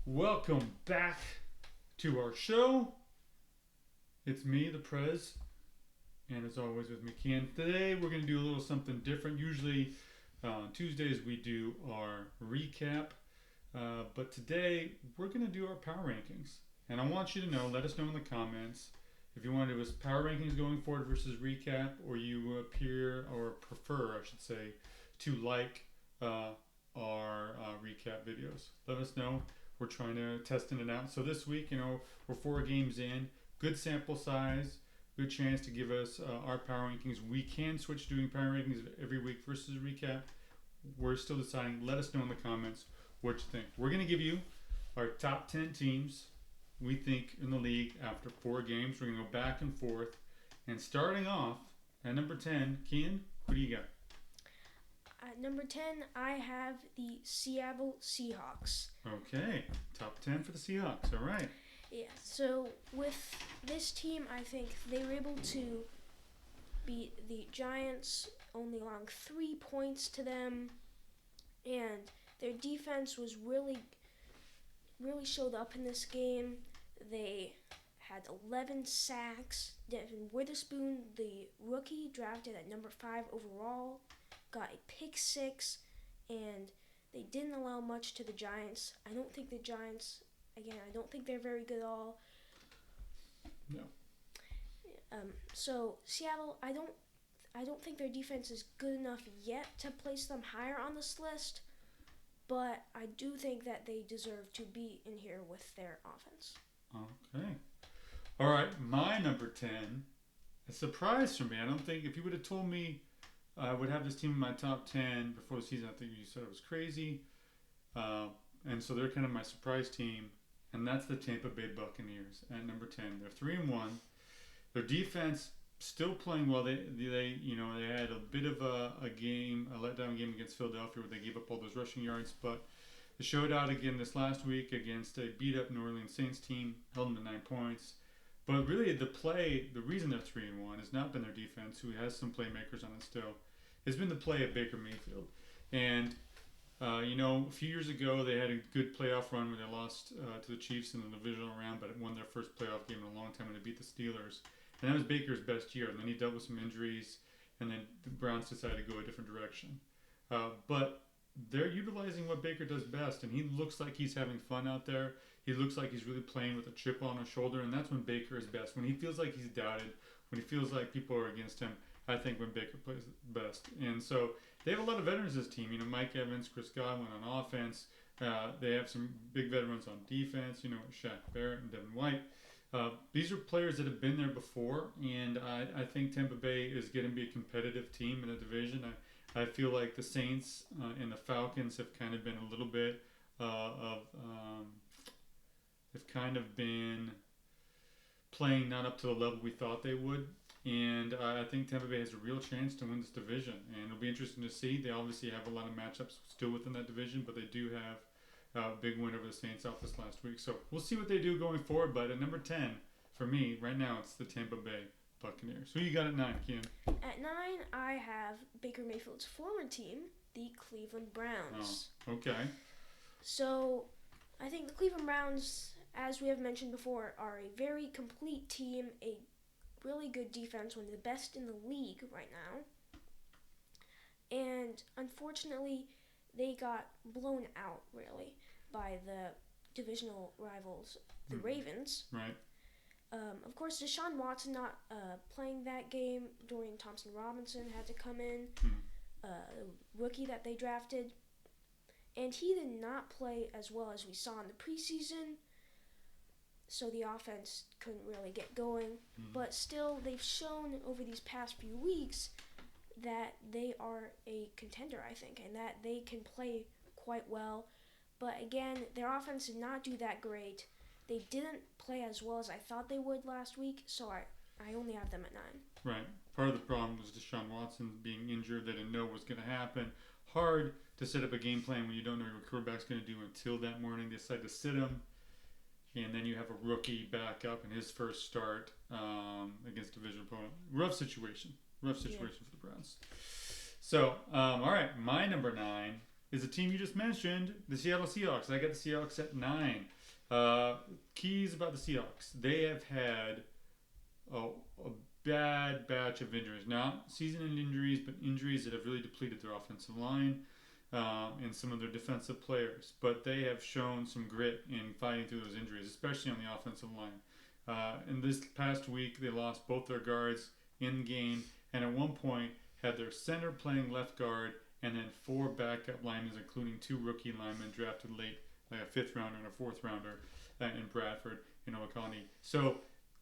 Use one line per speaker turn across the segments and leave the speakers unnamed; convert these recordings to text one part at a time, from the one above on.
Welcome back to our show. It's me, the Prez, and as always with me, Ken. Today we're going to do a little something different. Usually on Tuesdays we do our recap, but today we're going to do our power rankings. And I want you to know, let us know in the comments if you want to do us power rankings going forward versus recap, or you appear or prefer, I should say, to like our recap videos. Let us know. We're trying to testing it out. So this week, we're 4 games in, good sample size, good chance to give us our power rankings. We can switch to doing power rankings every week versus recap. We're still deciding. Let us know in the comments what you think. We're going to give you our top 10 teams we think in the league after 4 games. We're going to go back and forth. And starting off at number 10, Kian, what do you got?
At number 10, I have the Seattle Seahawks.
Okay, top 10 for the Seahawks. All right.
Yeah, so with this team, I think they were able to beat the Giants, only allowing 3 points to them, and their defense was really showed up in this game. They had 11 sacks. Devin Witherspoon, the rookie drafted at number 5 overall, got a pick 6, and they didn't allow much to the Giants. I don't think the Giants, again, I don't think they're very good at all.
No.
So Seattle, I don't think their defense is good enough yet to place them higher on this list, but I do think that they deserve to be in here with their offense.
Okay. All right, my number 10, a surprise for me. I don't think, if you would have told me I would have this team in my top 10 before the season, I think you said it was crazy. And so they're kind of my surprise team, and that's the Tampa Bay Buccaneers at number 10. They're 3-1. Their defense still playing well. They had a bit of a letdown game against Philadelphia where they gave up all those rushing yards, but they showed out again this last week against a beat up New Orleans Saints team, held them to 9 points. But really, the reason they're 3-1 has not been their defense, who has some playmakers on it still. It's been the play of Baker Mayfield. And, a few years ago, they had a good playoff run where they lost to the Chiefs in the divisional round, but it won their first playoff game in a long time when they beat the Steelers. And that was Baker's best year. And then he dealt with some injuries, and then the Browns decided to go a different direction. But they're utilizing what Baker does best, and he looks like he's having fun out there. He looks like he's really playing with a chip on his shoulder, and that's when Baker is best. When he feels like he's doubted, when he feels like people are against him, I think when Baker plays best. And so they have a lot of veterans this team. Mike Evans, Chris Godwin on offense. They have some big veterans on defense, Shaq Barrett and Devin White. These are players that have been there before, and I think Tampa Bay is going to be a competitive team in the division. I feel like the Saints and the Falcons have kind of been a little bit they've kind of been playing not up to the level we thought they would. And I think Tampa Bay has a real chance to win this division. And it'll be interesting to see. They obviously have a lot of matchups still within that division, but they do have a big win over the Saints out this last week. So we'll see what they do going forward. But at number 10, for me, right now, it's the Tampa Bay Buccaneers. Who you got at 9, Kian?
At 9, I have Baker Mayfield's former team, the Cleveland Browns.
Oh, okay.
So I think the Cleveland Browns, as we have mentioned before, are a very complete team, a really good defense, one of the best in the league right now. And unfortunately, they got blown out, really, by the divisional rivals, the Ravens.
Right.
Of course, Deshaun Watson not playing that game. Dorian Thompson-Robinson had to come in, rookie that they drafted. And he did not play as well as we saw in the preseason, so the offense couldn't really get going. But still, they've shown over these past few weeks that they are a contender, I think, and that they can play quite well. But again, their offense did not do that great. They didn't play as well as I thought they would last week, so I only have them at 9.
Right. Part of the problem was Deshaun Watson being injured. They didn't know what was going to happen. Hard to set up a game plan when you don't know what your quarterback's going to do until that morning. They decide to sit him, and then you have a rookie back up in his first start against division opponent. Rough situation for the Browns. So, all right, my number 9 is the team you just mentioned, the Seattle Seahawks. I got the Seahawks at 9. Keys about the Seahawks. They have had a bad batch of injuries. Not season-end injuries, but injuries that have really depleted their offensive line and some of their defensive players. But they have shown some grit in fighting through those injuries, especially on the offensive line. In this past week, they lost both their guards in game, and at one point had their center playing left guard, and then 4 backup linemen, including 2 rookie linemen drafted late, like a 5th rounder and a 4th rounder in Bradford, Oconee. So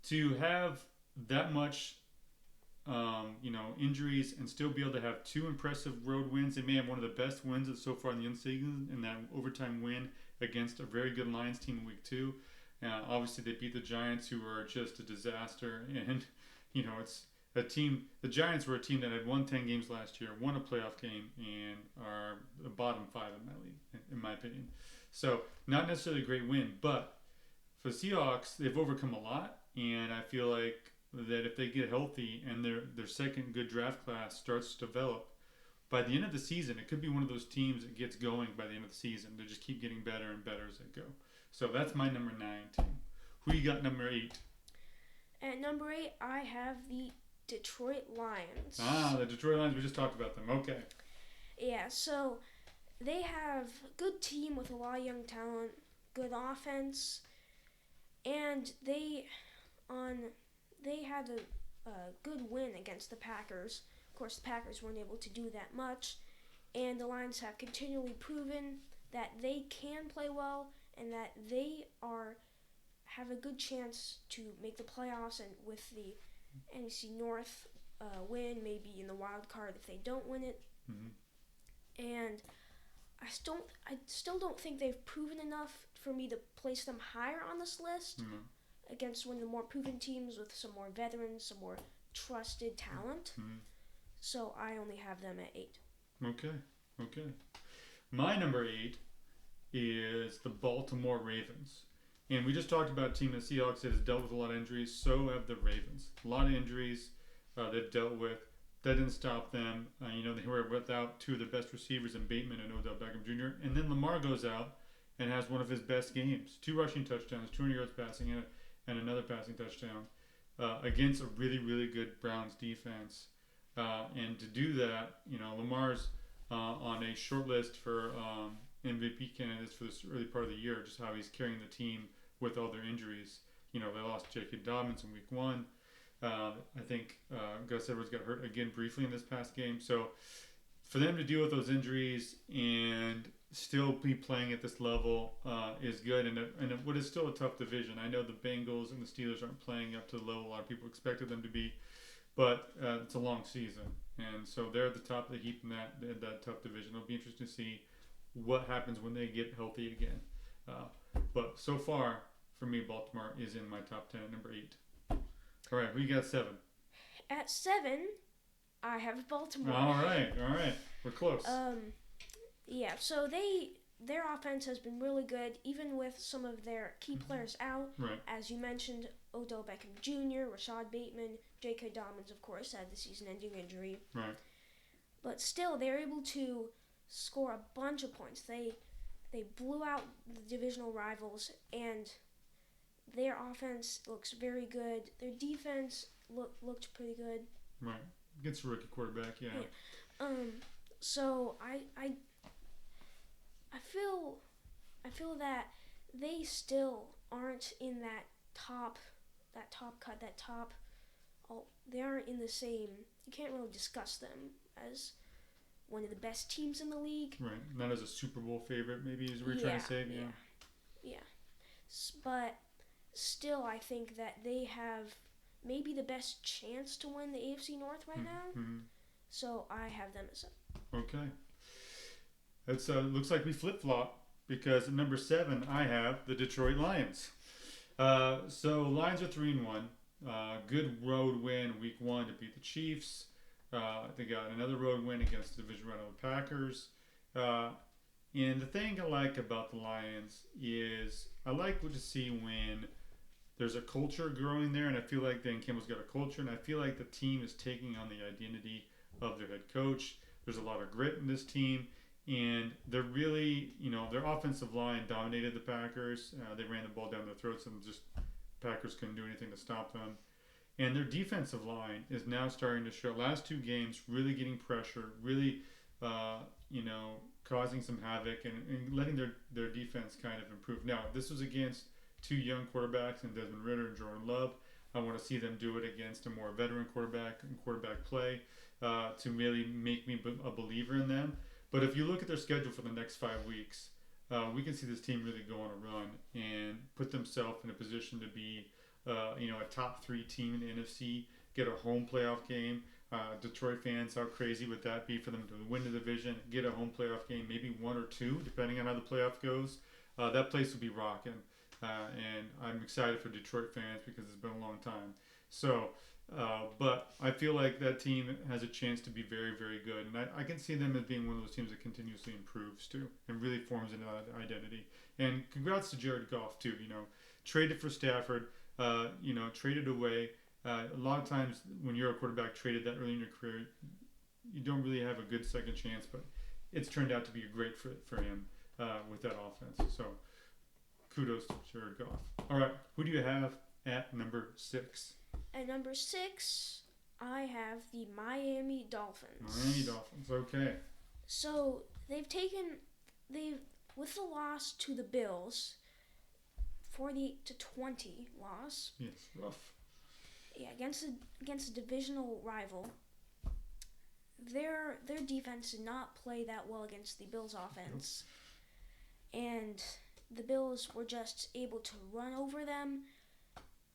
to have that much, injuries and still be able to have 2 impressive road wins, they may have one of the best wins so far in the season, in that overtime win against a very good Lions team in week 2. Obviously, they beat the Giants, who are just a disaster, and it's a team. The Giants were a team that had won 10 games last year, won a playoff game, and are the bottom 5 in that league, in my opinion. So not necessarily a great win, but for the Seahawks, they've overcome a lot, and I feel like that if they get healthy and their second good draft class starts to develop, by the end of the season, it could be one of those teams that gets going by the end of the season. They just keep getting better and better as they go. So that's my number 9 team. Who you got number 8?
At number 8, I have the Detroit Lions.
The Detroit Lions. We just talked about them. Okay.
Yeah, so they have a good team with a lot of young talent, good offense, and they had a good win against the Packers. Of course, the Packers weren't able to do that much, and the Lions have continually proven that they can play well and that they have a good chance to make the playoffs, and with the NFC North win, maybe in the wild card if they don't win it.
Mm-hmm.
And I still don't think they've proven enough for me to place them higher on this list against one of the more proven teams with some more veterans, some more trusted talent.
Mm-hmm.
So I only have them at 8.
Okay. My number 8 is the Baltimore Ravens. And we just talked about a team, the Seahawks, that has dealt with a lot of injuries. So have the Ravens. A lot of injuries they've dealt with. That didn't stop them. They were without 2 of their best receivers in Bateman and Odell Beckham Jr. And then Lamar goes out and has one of his best games. 2 rushing touchdowns, 200 yards passing, and another passing touchdown against a really, really good Browns defense. And to do that, Lamar's on a short list for MVP candidates for this early part of the year, just how he's carrying the team with all their injuries. They lost J.K. Dobbins in week 1. I think Gus Edwards got hurt again briefly in this past game. So for them to deal with those injuries and still be playing at this level is good. And what is still a tough division. I know the Bengals and the Steelers aren't playing up to the level a lot of people expected them to be, but it's a long season. And so they're at the top of the heap in that tough division. It'll be interesting to see what happens when they get healthy again. But so far, for me, Baltimore is in my top 10 at number 8. All right, we got 7.
At 7, I have Baltimore.
All right, we're close.
Yeah. So their offense has been really good, even with some of their key players out.
Right.
As you mentioned, Odell Beckham Jr., Rashad Bateman, J.K. Dobbins, of course, had the season-ending injury.
Right.
But still, they're able to score a bunch of points. They blew out the divisional rivals, and their offense looks very good. Their defense looked pretty good.
Right. Against a rookie quarterback, yeah.
So I feel that they still aren't in that top cut. They aren't in the same. You can't really discuss them as one of the best teams in the league.
Right. Not as a Super Bowl favorite, maybe, is what you're trying to say.
Yeah. But still, I think that they have maybe the best chance to win the AFC North right now.
Mm-hmm.
So I have them as
Okay. It's looks like we flip-flop, because at number 7 I have the Detroit Lions. So Lions are 3-1. Good road win week 1 to beat the Chiefs. They got another road win against the division rival Packers. And the thing I like about the Lions is I like to see when there's a culture growing there, and I feel like Dan Campbell's got a culture, and I feel like the team is taking on the identity of their head coach. There's a lot of grit in this team, and they're really, their offensive line dominated the Packers. They ran the ball down their throats, and just Packers couldn't do anything to stop them. And their defensive line is now starting to show. Last two games, really getting pressure, really, causing some havoc and letting their defense kind of improve. Now, this was against two young quarterbacks in Desmond Ridder and Jordan Love. I want to see them do it against a more veteran quarterback and quarterback play to really make me a believer in them. But if you look at their schedule for the next 5 weeks, we can see this team really go on a run and put themselves in a position to be, a top 3 team in the NFC, get a home playoff game. Detroit fans, how crazy would that be for them to win the division, get a home playoff game, maybe 1 or 2, depending on how the playoff goes. That place would be rocking. And I'm excited for Detroit fans because it's been a long time. So, but I feel like that team has a chance to be very, very good. And I can see them as being one of those teams that continuously improves too and really forms an identity. And congrats to Jared Goff too. Traded for Stafford, traded away. A lot of times when you're a quarterback traded that early in your career, you don't really have a good second chance, but it's turned out to be a great fit for him with that offense. So kudos to Jared Goff. All right, who do you have at number 6?
At number 6, I have the Miami Dolphins.
Miami Dolphins, okay.
So with the loss to the Bills, 48-20 loss.
Yes, rough.
Yeah, against a divisional rival. Their defense did not play that well against the Bills offense. Nope. And the Bills were just able to run over them.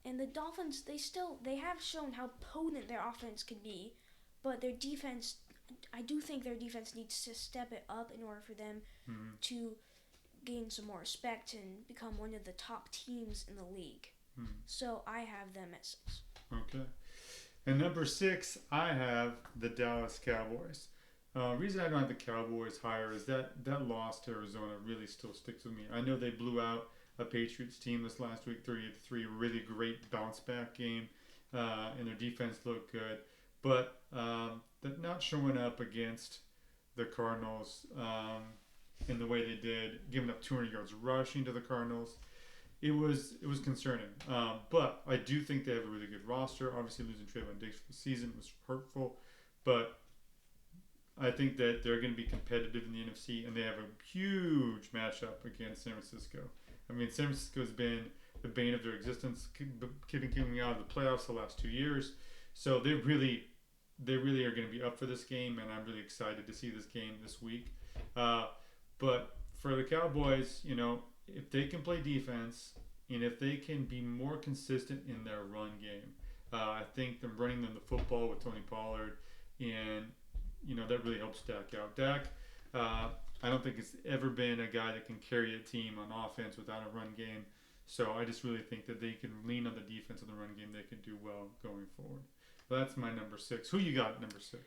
And the Dolphins, they have shown how potent their offense can be, but their defense, I do think their defense needs to step it up in order for them to gain some more respect and become one of the top teams in the league. So I have them at 6.
Okay. And number 6, I have the Dallas Cowboys. Reason I don't have the Cowboys higher is that loss to Arizona really still sticks with me. I know they blew out a Patriots team this last week, 38-3, a really great bounce back game, and their defense looked good. But they're not showing up against the Cardinals in the way they did, giving up 200 yards rushing to the Cardinals. It was concerning. But I do think they have a really good roster. Obviously, losing Trayvon Diggs for the season was hurtful, but I think that they're going to be competitive in the NFC, and they have a huge matchup against San Francisco. I mean, San Francisco has been the bane of their existence, coming out of the playoffs the last 2 years. So they really are going to be up for this game, and I'm really excited to see this game this week. But for the Cowboys, if they can play defense and if they can be more consistent in their run game, I think them running them the football with Tony Pollard, and that really helps Dak out. Dak, I don't think it's ever been a guy that can carry a team on offense without a run game. So I just really think that they can lean on the defense of the run game. They can do well going forward. But that's my number 6. Who you got at number 6?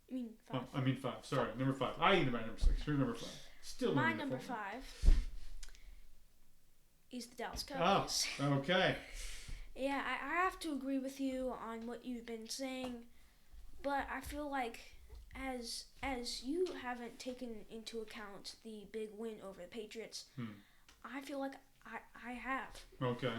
You mean 5?
Oh, I mean 5. Sorry, number 5. I need my number 6. You're number 5. Still
my number 5 is the Dallas Cowboys.
Oh, okay.
Yeah, I have to agree with you on what you've been saying, but I feel like as you haven't taken into account the big win over the Patriots, I feel like I have.
Okay.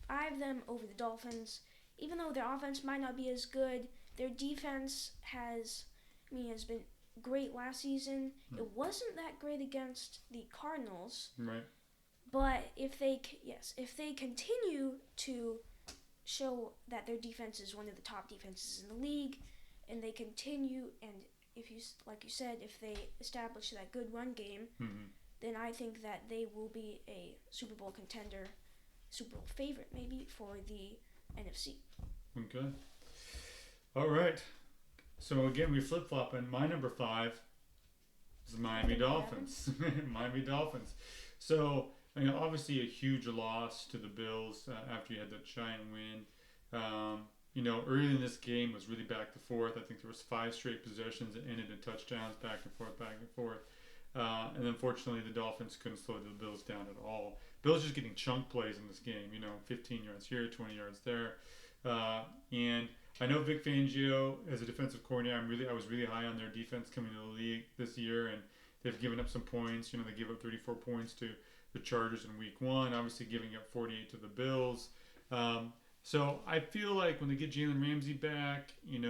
I have them over the Dolphins. Even though their offense might not be as good, their defense has been great last season. It wasn't that great against the Cardinals.
Right.
But if they continue to show that their defense is one of the top defenses in the league, and they continue, and if you they establish that good run game, then I think that they will be a Super Bowl contender, Super Bowl favorite maybe for the NFC.
Okay. All right. So again, we flip-flopping. My number 5 is the Miami Dolphins. Miami Dolphins. So, obviously a huge loss to the Bills after you had that giant win. Early in this game was really back and forth. I think there was 5 straight possessions that ended in touchdowns, back and forth. And unfortunately, the Dolphins couldn't slow the Bills down at all. Bills just getting chunk plays in this game. 15 yards here, 20 yards there. And I know Vic Fangio as a defensive coordinator. I was really high on their defense coming to the league this year, and they've given up some points. They gave up 34 points to the Chargers in Week 1. Obviously, giving up 48 to the Bills. So I feel like when they get Jalen Ramsey back, in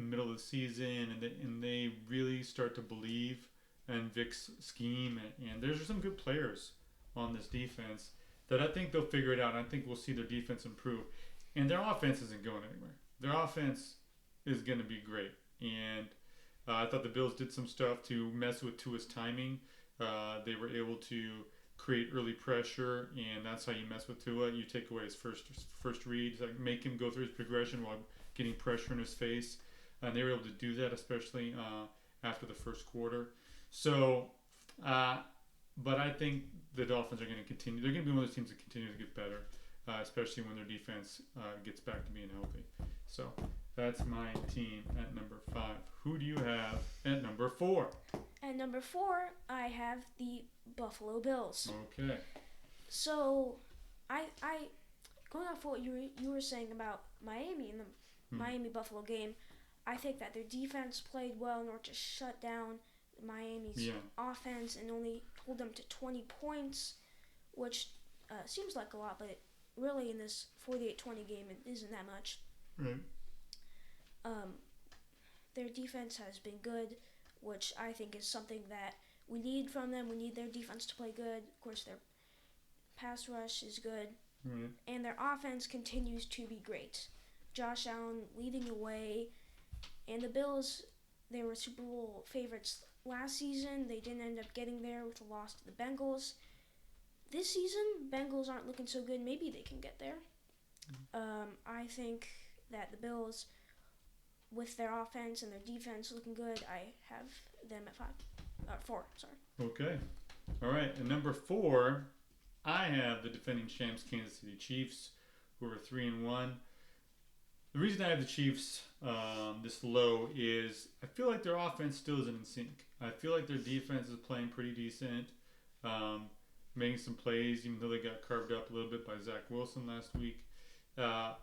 the middle of the season, and they really start to believe in Vic's scheme, and there's some good players on this defense that I think they'll figure it out. I think we'll see their defense improve, and their offense isn't going anywhere. Their offense is going to be great, and I thought the Bills did some stuff to mess with Tua's timing. They were able to create early pressure, and that's how you mess with Tua. You take away his first read, like make him go through his progression while getting pressure in his face, and they were able to do that, especially after the first quarter. So, but I think the Dolphins are going to continue. They're going to be one of those teams that continue to get better, especially when their defense gets back to being healthy. So that's my team at number 5. Who do you have at number 4?
At number 4, I have the Buffalo Bills.
Okay.
So, I going off what you were saying about Miami in the Miami Buffalo game, I think that their defense played well in order to shut down Miami's offense and only hold them to 20 points, which seems like a lot, but really in this 48-20 game, it isn't that much.
Right.
Their defense has been good, which I think is something that we need from them. We need their defense to play good. Of course, their pass rush is good.
Right.
And their offense continues to be great. Josh Allen leading the way. And the Bills, they were Super Bowl favorites last season. They didn't end up getting there with a loss to the Bengals. This season, Bengals aren't looking so good. Maybe they can get there. I think that the Bills, with their offense and their defense looking good, I have them at 4.
Okay. All right. At number 4, I have the defending champs Kansas City Chiefs, who are 3-1. The reason I have the Chiefs this low is I feel like their offense still isn't in sync. I feel like their defense is playing pretty decent, making some plays, even though they got carved up a little bit by Zach Wilson last week. I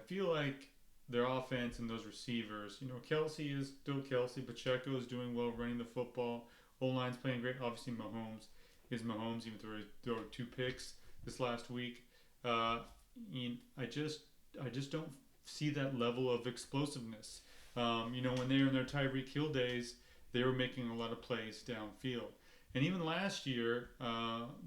feel like their offense and those receivers, Kelsey is still Kelsey. Pacheco is doing well running the football. O-line's playing great. Obviously, Mahomes is Mahomes, even though he threw 2 picks this last week. I just don't see that level of explosiveness. When they were in their Tyreek Hill days, they were making a lot of plays downfield. And even last year,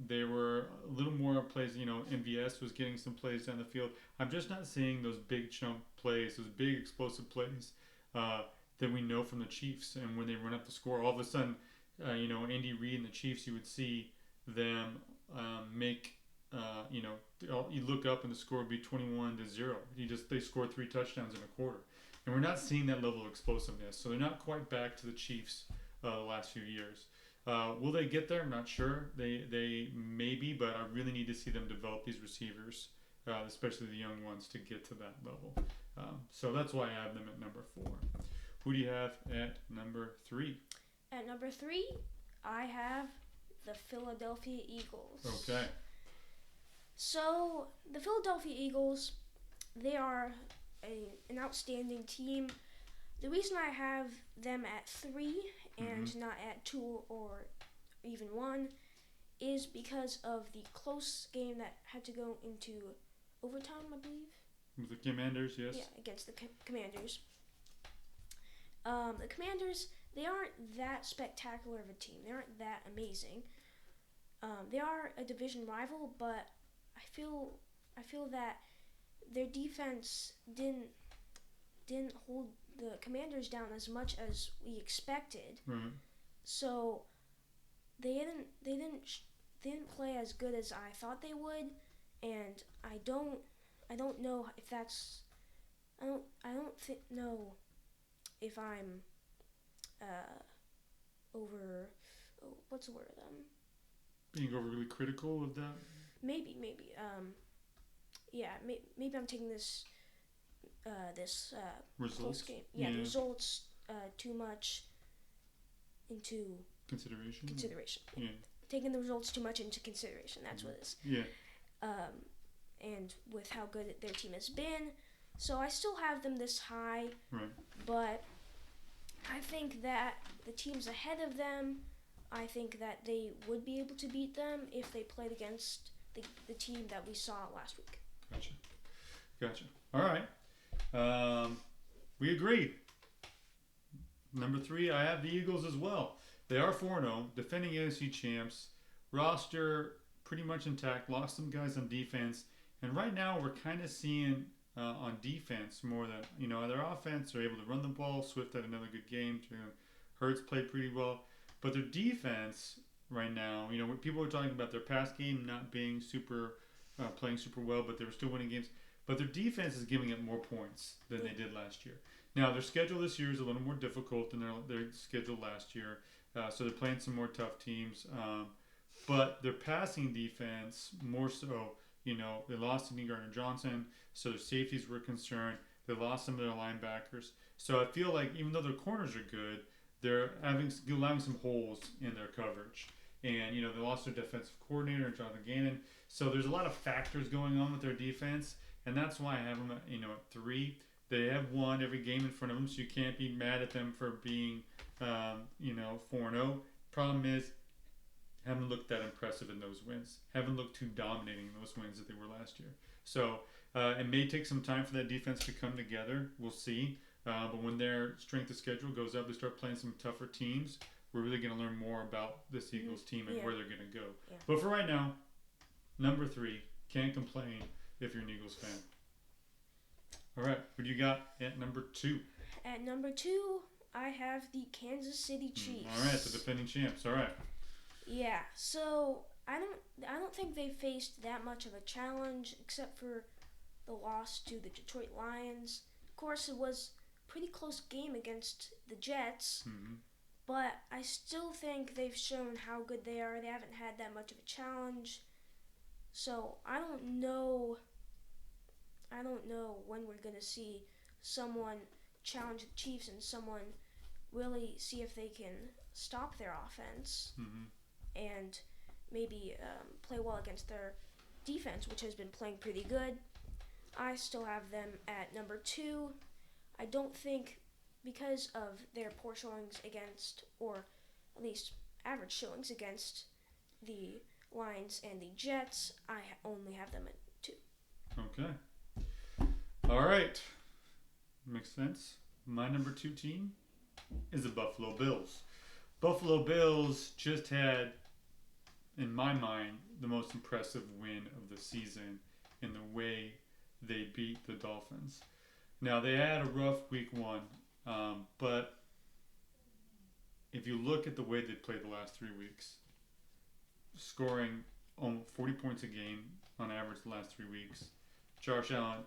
there were a little more plays. MVS was getting some plays down the field. I'm just not seeing those big chunk plays, those big explosive plays that we know from the Chiefs. And when they run up the score, all of a sudden, Andy Reid and the Chiefs, you would see them make. You look up and the score would be 21-0. They scored 3 touchdowns in a quarter, and we're not seeing that level of explosiveness. So they're not quite back to the Chiefs the last few years. Will they get there? I'm not sure. They may be, but I really need to see them develop these receivers, especially the young ones, to get to that level. So that's why I have them at number 4. Who do you have at number 3?
At number 3, I have the Philadelphia Eagles.
Okay.
So, the Philadelphia Eagles, they are an outstanding team. The reason I have them at 3 and not at 2 or even 1 is because of the close game that had to go into overtime, I believe.
With the Commanders, yes.
Yeah, against the Commanders. The Commanders, they aren't that spectacular of a team. They aren't that amazing. They are a division rival, but I feel that their defense didn't hold the Commanders down as much as we expected.
Right.
So they didn't play as good as I thought they would, and I don't know if that's I don't know if I'm what's the word
being overly critical of that.
Maybe. Maybe I'm taking this close game. Yeah, the results too much into
consideration.
Yeah. Taking the results too much into consideration. That's what it is.
Yeah.
and with how good their team has been. So I still have them this high,
Right.
but I think that the teams ahead of them, I think that they would be able to beat them if they played against the team that we saw last week.
Gotcha. All right. We agree. Number 3, I have the Eagles as well. They are 4-0, defending AFC champs. Roster pretty much intact. Lost some guys on defense, and right now we're kind of seeing on defense more than their offense. They're able to run the ball. Swift had another good game. Hurts played pretty well, but their defense right now, people were talking about their pass game not being playing super well, but they were still winning games. But their defense is giving up more points than they did last year. Now, their schedule this year is a little more difficult than their schedule last year. So they're playing some more tough teams. But their passing defense, more so, they lost Sidney Gardner-Johnson, so their safeties were concerned. They lost some of their linebackers. So I feel like even though their corners are good, they're allowing some holes in their coverage. And, they lost their defensive coordinator, Jonathan Gannon. So there's a lot of factors going on with their defense. And that's why I have them at 3. They have won every game in front of them, so you can't be mad at them for being, 4-0. Problem is, haven't looked that impressive in those wins. Haven't looked too dominating in those wins that they were last year. So it may take some time for that defense to come together. We'll see. But when their strength of schedule goes up, they start playing some tougher teams. We're really going to learn more about this Eagles team and where they're going to go. Yeah. But for right now, number 3, can't complain if you're an Eagles fan. All right, what do you got at number 2?
At number 2, I have the Kansas City Chiefs.
All right, the defending champs. All right.
Yeah, so I don't think they faced that much of a challenge except for the loss to the Detroit Lions. Of course, it was a pretty close game against the Jets, but I still think they've shown how good they are. They haven't had that much of a challenge, so I don't know when we're going to see someone challenge the Chiefs and someone really see if they can stop their offense and maybe play well against their defense, which has been playing pretty good. I still have them at number 2. I don't think, because of their poor showings against, or at least average showings against the Lions and the Jets, I only have them at 2.
Okay. All right. Makes sense. My number 2 team is the Buffalo Bills. Buffalo Bills just had, in my mind, the most impressive win of the season in the way they beat the Dolphins. Now, they had a rough week 1, but if you look at the way they played the last 3 weeks, scoring almost 40 points a game on average the last 3 weeks, Josh Allen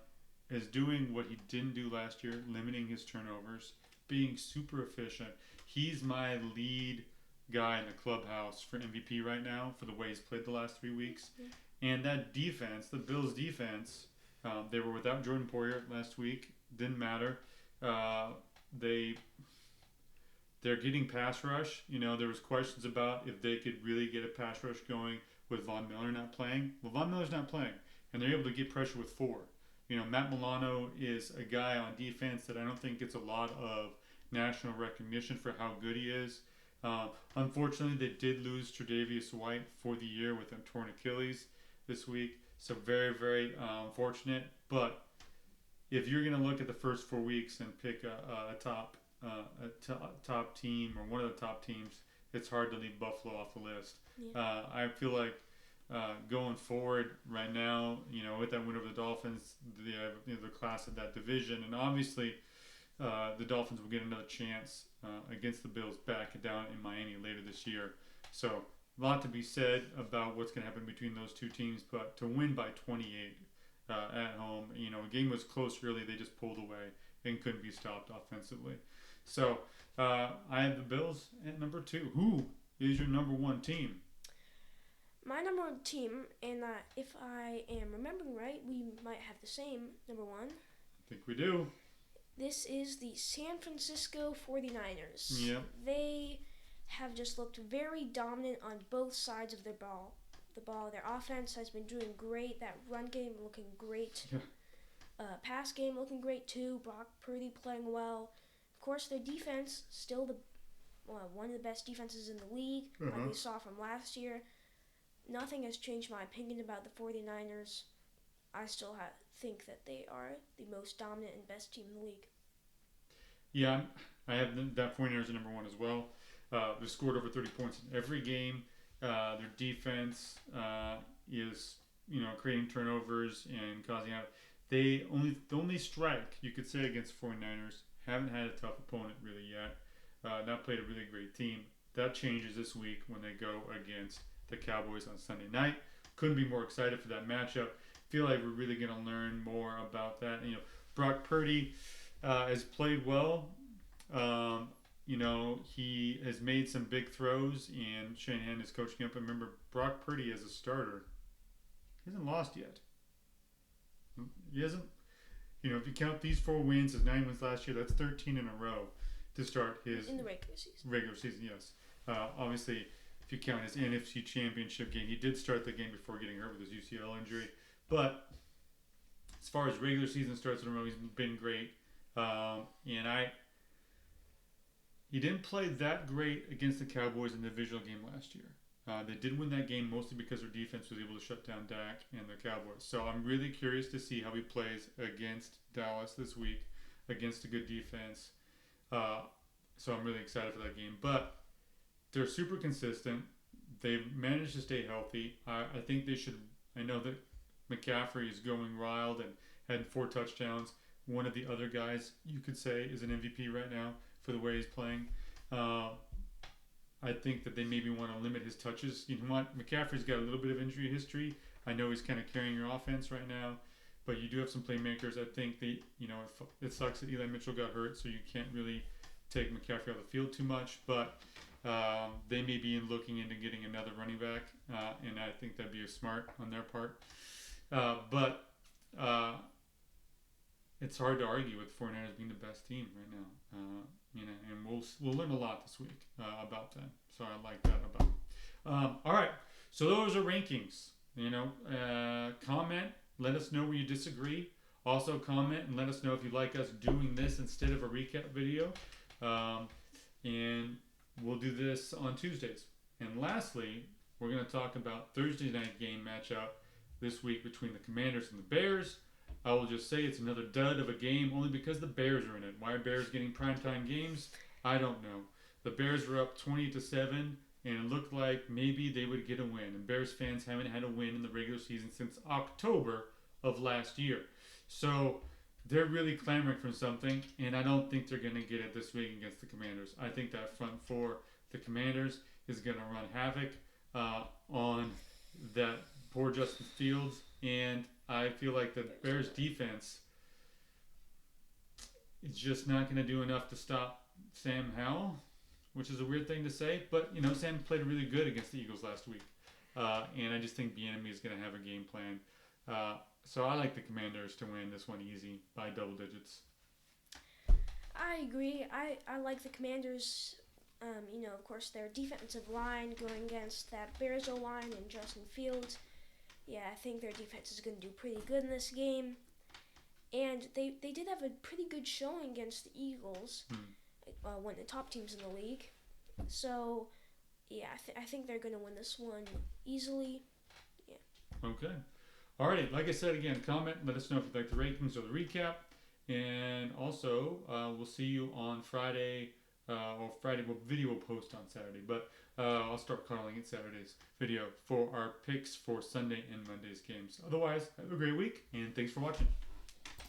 is doing what he didn't do last year, limiting his turnovers, being super efficient. He's my lead guy in the clubhouse for MVP right now for the way he's played the last 3 weeks. And that defense, the Bills defense, they were without Jordan Poyer last week. Didn't matter. They're getting pass rush. There was questions about if they could really get a pass rush going with Von Miller not playing. Well, Von Miller's not playing, and they're able to get pressure with 4. Matt Milano is a guy on defense that I don't think gets a lot of national recognition for how good he is. Unfortunately, they did lose Tre'Davious White for the year with a torn Achilles this week. So very, very unfortunate. But if you're going to look at the first 4 weeks and pick a top team or one of the top teams, it's hard to leave Buffalo off the list. Yeah. I feel like going forward right now, with that win over the Dolphins, the class of that division, and obviously the Dolphins will get another chance against the Bills back down in Miami later this year. So a lot to be said about what's going to happen between those two teams, but to win by 28 at home, a game was close early, they just pulled away and couldn't be stopped offensively. So I have the Bills at number 2. Who is your number 1 team?
My number 1 team, and if I am remembering right, we might have the same number 1.
I think we do.
This is the San Francisco 49ers.
Yep.
They have just looked very dominant on both sides of their ball. the ball. Their offense has been doing great. That run game looking great.
Yeah.
Pass game looking great too. Brock Purdy playing well. Of course, their defense still one of the best defenses in the league, like we saw from last year. Nothing has changed my opinion about the 49ers. I still think that they are the most dominant and best team in the league.
Yeah, I have that 49ers at number one as well. They've scored over 30 points in every game. Their defense is, creating turnovers and causing out. The only strike you could say against 49ers, haven't had a tough opponent really yet. Not played a really great team. That changes this week when they go against the Cowboys on Sunday night. Couldn't be more excited for that matchup. Feel like we're really going to learn more about that. Brock Purdy has played well. He has made some big throws, and Shanahan is coaching up. And remember, Brock Purdy as a starter, he hasn't lost yet. He hasn't. If you count these 4 wins as 9 wins last year, that's 13 in a row to start his
in the regular season.
Regular season, yes. Obviously, if you count his NFC Championship game, he did start the game before getting hurt with his UCL injury. But as far as regular season starts in a row, he's been great. He didn't play that great against the Cowboys in the divisional game last year. They did win that game mostly because their defense was able to shut down Dak and the Cowboys. So I'm really curious to see how he plays against Dallas this week, against a good defense. So I'm really excited for that game. But they're super consistent. They've managed to stay healthy. I think they should. I know that McCaffrey is going wild and had 4 touchdowns. One of the other guys, you could say, is an MVP right now for the way he's playing. I think that they maybe want to limit his touches. You know what? McCaffrey's got a little bit of injury history. I know he's kind of carrying your offense right now, but you do have some playmakers. I think it sucks that Eli Mitchell got hurt, so you can't really take McCaffrey off the field too much. But they may be looking into getting another running back, and I think that'd be a smart on their part. But it's hard to argue with 49ers being the best team right now. And we'll learn a lot this week about them. So I like that about them. All right. So those are rankings. Comment. Let us know where you disagree. Also comment and let us know if you'd like us doing this instead of a recap video. And we'll do this on Tuesdays. And lastly, we're going to talk about Thursday night game matchup this week between the Commanders and the Bears. I will just say it's another dud of a game only because the Bears are in it. Why are Bears getting primetime games? I don't know. The Bears were up 20-7, and it looked like maybe they would get a win. And Bears fans haven't had a win in the regular season since October of last year. So they're really clamoring for something, and I don't think they're going to get it this week against the Commanders. I think that front four, the Commanders, is going to run havoc on that poor Justin Fields, and I feel like the Bears defense is just not going to do enough to stop Sam Howell, which is a weird thing to say, but Sam played really good against the Eagles last week, and I just think Bieniemy is going to have a game plan. So I like the Commanders to win this one easy by double digits.
I agree. I like the Commanders. Of course, their defensive line going against that Bears O-line and Justin Fields. Yeah, I think their defense is going to do pretty good in this game. And they did have a pretty good showing against the Eagles, one of the top teams in the league. So, yeah, I think they're going to win this one easily. Yeah.
Okay. Alrighty, like I said again, comment, let us know if you'd like the rankings or the recap. And also, we'll see you on Friday, video will post on Saturday, but I'll start calling it Saturday's video for our picks for Sunday and Monday's games. Otherwise, have a great week, and thanks for watching.